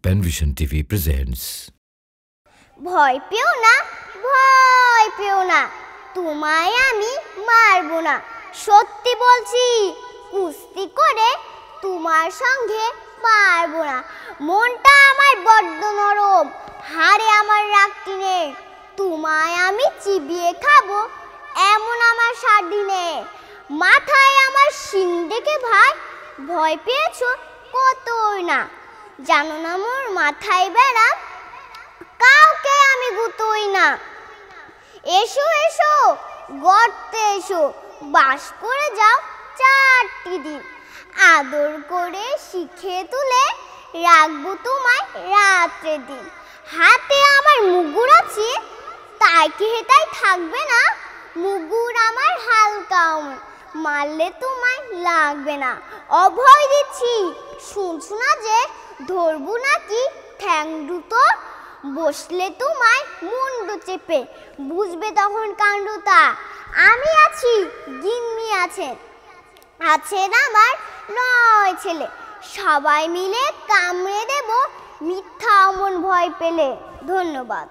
Panvision TV presents. ভয় পেও না, ভয় পেও না, তোমায় আমি মারবো না। সত্যি বলছি, কুস্তি করে তোমার সঙ্গে পারবো না। মনটা আমার বড্ড নরম, হাড়ে আমার রাখতি নেই। তোমায় আমি চিবিয়ে খাবো এমন আমার সাধ্য নেই। মাথায় আমার শিং দেখে ভাই ভয় পেয়েছো কতই না। জানো না মোর মাথায় বেড়া, কাউকে আমি গুতোই না। এসো এসো গর্তে এসো, বাস করে যাও 4টি দিন। আদর করে শিখে তুলে রাখবো তোমায় রাত্রে দিন। হাতে আমার মুগুর আছে, তাই খেয়ে তাই থাকবে না। মুগুর আমার হালকা, মারলে তোমায় লাগবে না। অভয় দিচ্ছি, শুনছো না যে ধরবো নাকি ঠ্যাং দুটো। বসলে তোমায় মুন্ডু চেপে, বুঝবে তখন কাণ্ডটা। আমি আছি, গিন্নি আছেন, আছেন আমার 9 ছেলে। সবাই মিলে কামড়ে দেব মিথ্যা অমন ভয় পেলে। ধন্যবাদ।